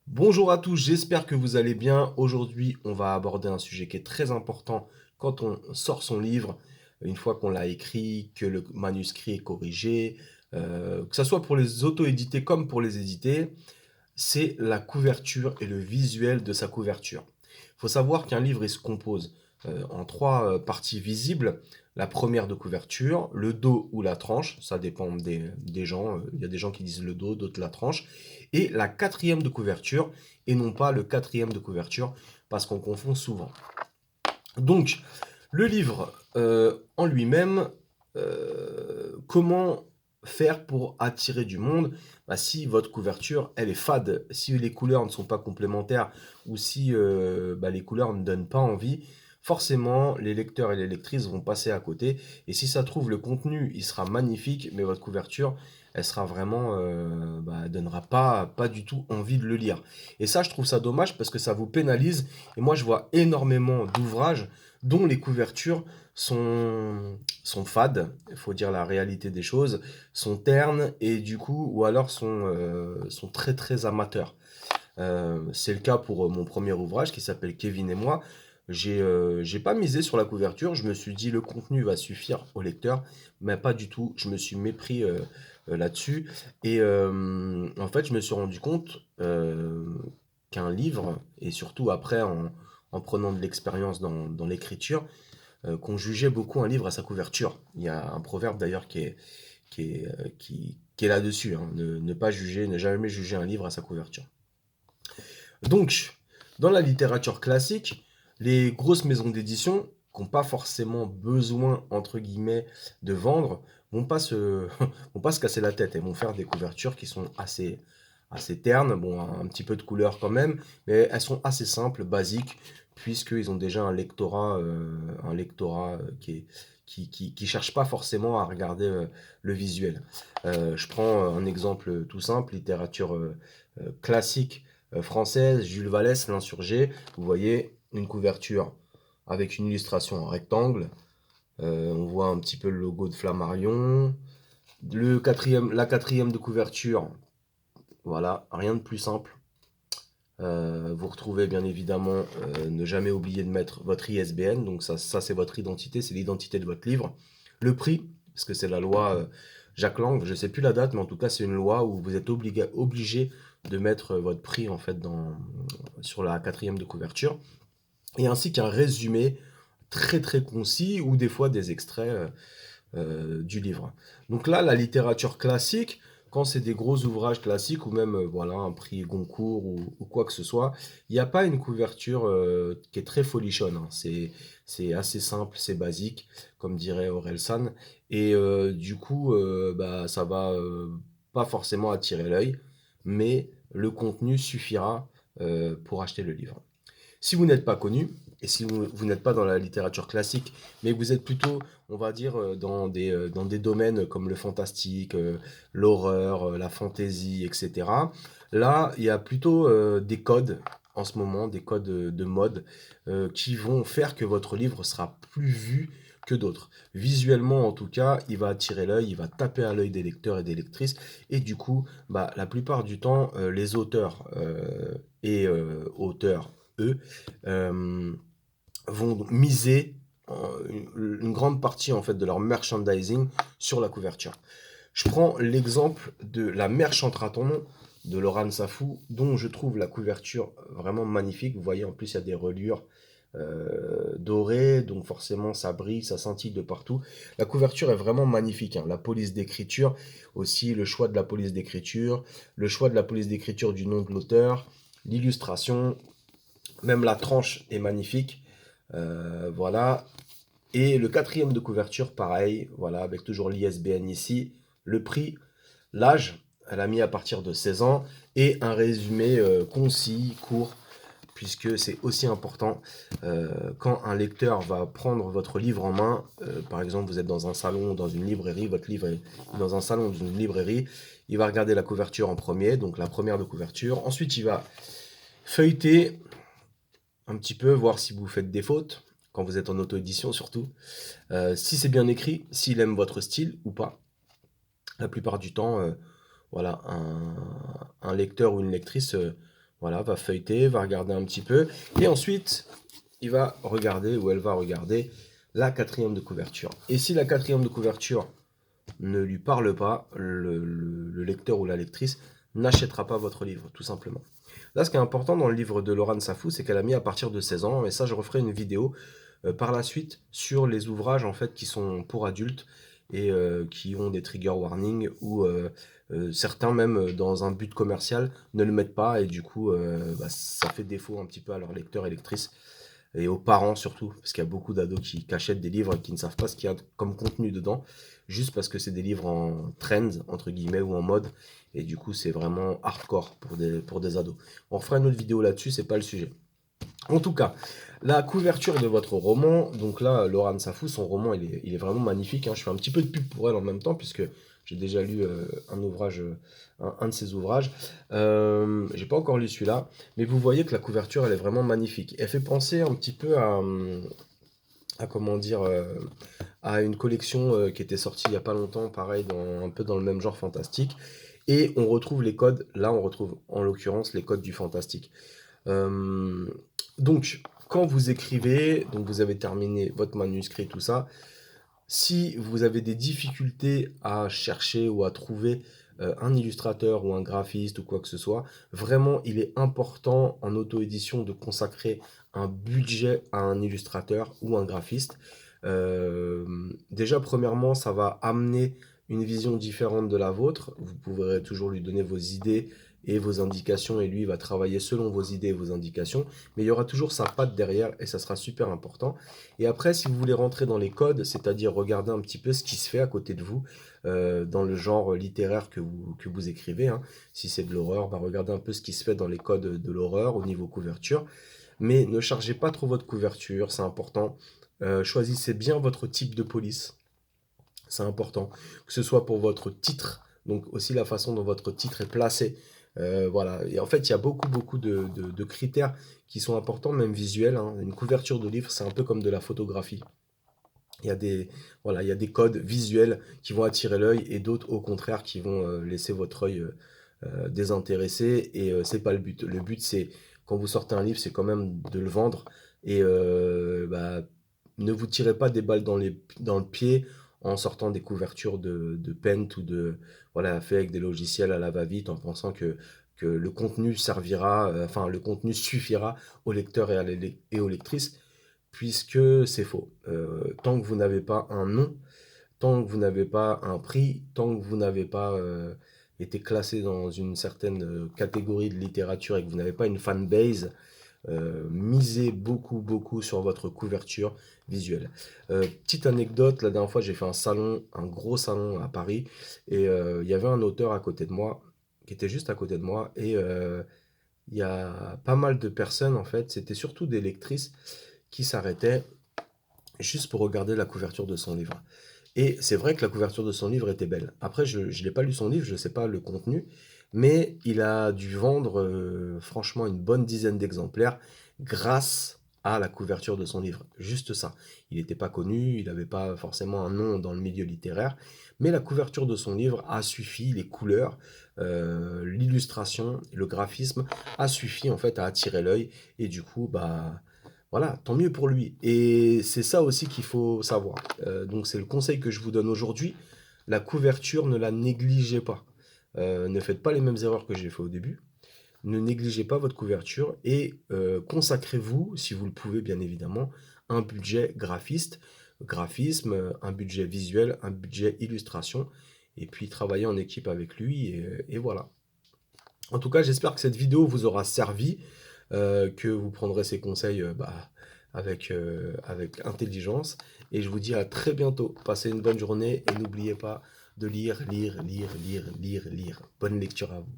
Bonjour à tous, j'espère que vous allez bien. Aujourd'hui, on va aborder un sujet qui est très important quand on sort son livre, une fois qu'on l'a écrit, que le manuscrit est corrigé, que ça soit pour les auto-édités comme pour les édités, c'est la couverture et le visuel de sa couverture. Il faut savoir qu'un livre, il se compose en trois parties visibles. La première de couverture, le dos ou la tranche, ça dépend des gens. Il y a des gens qui disent le dos, d'autres la tranche. Et la quatrième de couverture, et non pas le quatrième de couverture, parce qu'on confond souvent. Donc, le livre en lui-même, comment faire pour attirer du monde? Bah, si votre couverture, elle est fade, si les couleurs ne sont pas complémentaires ou si bah, les couleurs ne donnent pas envie, forcément, les lecteurs et les lectrices vont passer à côté. Et si ça trouve, le contenu, il sera magnifique, mais votre couverture, elle sera vraiment, bah, elle donnera pas du tout envie de le lire. Et ça, je trouve ça dommage parce que ça vous pénalise. Et moi, je vois énormément d'ouvrages dont les couvertures sont fades, il faut dire la réalité des choses, sont ternes et du coup, ou alors sont très très amateurs. C'est le cas pour mon premier ouvrage qui s'appelle Kevin et moi. J'ai pas misé sur la couverture, je me suis dit le contenu va suffire au lecteur, mais pas du tout. Je me suis mépris là-dessus et en fait, je me suis rendu compte qu'un livre, et surtout après en prenant de l'expérience dans l'écriture, qu'on jugeait beaucoup un livre à sa couverture. Il y a un proverbe d'ailleurs qui est là-dessus, hein, ne pas juger, ne jamais juger un livre à sa couverture. Donc, dans la littérature classique, les grosses maisons d'édition, qui n'ont pas forcément besoin, entre guillemets, de vendre, vont pas se casser la tête. Elles vont faire des couvertures qui sont assez ternes, bon, un petit peu de couleur quand même, mais elles sont assez simples, basiques, puisqu'ils ont déjà un lectorat qui cherche pas forcément à regarder le visuel. Je prends un exemple tout simple, littérature classique française, Jules Vallès, L'Insurgé. Vous voyez une couverture avec une illustration en rectangle. On voit un petit peu le logo de Flammarion. La quatrième de couverture, voilà, rien de plus simple. Vous retrouvez bien évidemment, ne jamais oublier de mettre votre ISBN, donc ça c'est votre identité, c'est l'identité de votre livre. Le prix, parce que c'est la loi Jacques Lang, je ne sais plus la date, mais en tout cas c'est une loi où vous êtes obligé de mettre votre prix en fait sur la quatrième de couverture, et ainsi qu'un résumé très très concis ou des fois des extraits du livre. Donc là, la littérature classique, quand c'est des gros ouvrages classiques ou même voilà un prix Goncourt ou quoi que ce soit, il n'y a pas une couverture qui est très folichonne, hein. C'est assez simple, c'est basique, comme dirait Orelsan. Et du coup, bah, ça va pas forcément attirer l'œil, mais le contenu suffira pour acheter le livre. Si vous n'êtes pas connu, et si vous n'êtes pas dans la littérature classique, mais que vous êtes plutôt, on va dire, dans des domaines comme le fantastique, l'horreur, la fantasy, etc., là, il y a plutôt des codes en ce moment, des codes de mode, qui vont faire que votre livre sera plus vu que d'autres. Visuellement, en tout cas, il va attirer l'œil, il va taper à l'œil des lecteurs et des lectrices, et du coup, bah, la plupart du temps, les auteurs et auteurs eux, euh, vont miser une grande partie en fait de leur merchandising sur la couverture. Je prends l'exemple de La Mer chantera ton nom de Laurent Safou, dont je trouve la couverture vraiment magnifique. Vous voyez, en plus, il y a des reliures dorées, donc forcément, ça brille, ça scintille de partout. La couverture est vraiment magnifique, hein. La police d'écriture, aussi le choix de la police d'écriture, le choix de la police d'écriture du nom de l'auteur, l'illustration, même la tranche est magnifique. Voilà. Et le quatrième de couverture, pareil. Voilà, avec toujours l'ISBN ici. Le prix, l'âge, elle a mis à partir de 16 ans. Et un résumé concis, court, puisque c'est aussi important. Quand un lecteur va prendre votre livre en main, par exemple, vous êtes dans un salon, dans une librairie, votre livre est dans un salon, dans une librairie, il va regarder la couverture en premier, donc la première de couverture. Ensuite, il va feuilleter un petit peu, voir si vous faites des fautes, quand vous êtes en auto-édition surtout. Si c'est bien écrit, s'il aime votre style ou pas. La plupart du temps, voilà, un lecteur ou une lectrice Voilà, va feuilleter, va regarder un petit peu. Et ensuite, il va regarder ou elle va regarder la quatrième de couverture. Et si la quatrième de couverture ne lui parle pas, le lecteur ou la lectrice n'achètera pas votre livre, tout simplement. Là, ce qui est important dans le livre de Laurent Safou, c'est qu'elle a mis à partir de 16 ans, et ça, je referai une vidéo par la suite sur les ouvrages en fait qui sont pour adultes et qui ont des trigger warnings ou certains même dans un but commercial ne le mettent pas et du coup bah, ça fait défaut un petit peu à leurs lecteurs et lectrices et aux parents surtout, parce qu'il y a beaucoup d'ados qui achètent des livres et qui ne savent pas ce qu'il y a comme contenu dedans, juste parce que c'est des livres en trend, entre guillemets, ou en mode, et du coup c'est vraiment hardcore pour des ados. On refera une autre vidéo là-dessus, c'est pas le sujet. En tout cas, la couverture de votre roman, donc là, Laurent Safou, son roman, il est vraiment magnifique, hein. Je fais un petit peu de pub pour elle en même temps, puisque j'ai déjà lu un ouvrage, un de ses ouvrages. J'ai pas encore lu celui-là, mais vous voyez que la couverture, elle est vraiment magnifique. Elle fait penser un petit peu à comment dire, à une collection qui était sortie il y a pas longtemps, pareil, un peu dans le même genre fantastique. Et on retrouve les codes, là on retrouve en l'occurrence les codes du fantastique. Euh, donc, quand vous écrivez, donc vous avez terminé votre manuscrit, tout ça, si vous avez des difficultés à chercher ou à trouver un illustrateur ou un graphiste ou quoi que ce soit, vraiment, il est important en auto-édition de consacrer un budget à un illustrateur ou un graphiste. Euh, Déjà, premièrement, ça va amener une vision différente de la vôtre. Vous pourrez toujours lui donner vos idées et vos indications et lui il va travailler selon vos idées et vos indications, mais il y aura toujours sa patte derrière et ça sera super important. Et après, si vous voulez rentrer dans les codes, c'est-à-dire regarder un petit peu ce qui se fait à côté de vous, dans le genre littéraire que vous écrivez, hein. Si c'est de l'horreur, bah regardez un peu ce qui se fait dans les codes de l'horreur au niveau couverture. Mais ne chargez pas trop votre couverture, c'est important. Choisissez bien votre type de police, c'est important. Que ce soit pour votre titre, donc aussi la façon dont votre titre est placé. Voilà. Et en fait, il y a beaucoup de critères qui sont importants, même visuels, hein. Une couverture de livre, c'est un peu comme de la photographie. Il y a des, voilà, il y a des codes visuels qui vont attirer l'œil et d'autres au contraire qui vont laisser votre œil désintéressé et c'est pas le but. Le but c'est quand vous sortez un livre, c'est quand même de le vendre et bah, ne vous tirez pas des balles dans le pied en sortant des couvertures de Paint ou de voilà fait avec des logiciels à la va-vite en pensant que le contenu servira, enfin le contenu suffira aux lecteurs et aux lectrices puisque c'est faux. Tant que vous n'avez pas un nom, tant que vous n'avez pas un prix, tant que vous n'avez pas été classé dans une certaine catégorie de littérature et que vous n'avez pas une fanbase, misez beaucoup sur votre couverture visuelle. Petite anecdote, la dernière fois j'ai fait un salon, un gros salon à Paris, et il y avait un auteur à côté de moi, qui était juste à côté de moi, et il y a pas mal de personnes en fait, c'était surtout des lectrices qui s'arrêtaient juste pour regarder la couverture de son livre. Et c'est vrai que la couverture de son livre était belle. Après, je n'ai pas lu son livre, je ne sais pas le contenu, mais il a dû vendre franchement une bonne dizaine d'exemplaires grâce à la couverture de son livre. Juste ça. Il n'était pas connu, il n'avait pas forcément un nom dans le milieu littéraire, mais la couverture de son livre a suffi, les couleurs, l'illustration, le graphisme a suffi en fait à attirer l'œil et du coup, bah voilà, tant mieux pour lui. Et c'est ça aussi qu'il faut savoir. Donc c'est le conseil que je vous donne aujourd'hui. La couverture, ne la négligez pas. Ne faites pas les mêmes erreurs que j'ai fait au début. Ne négligez pas votre couverture et consacrez-vous, si vous le pouvez bien évidemment, un budget graphisme, un budget visuel, un budget illustration, et puis travaillez en équipe avec lui, et voilà. En tout cas, j'espère que cette vidéo vous aura servi, que vous prendrez ces conseils bah, avec intelligence. Et je vous dis à très bientôt. Passez une bonne journée et n'oubliez pas de lire. Bonne lecture à vous.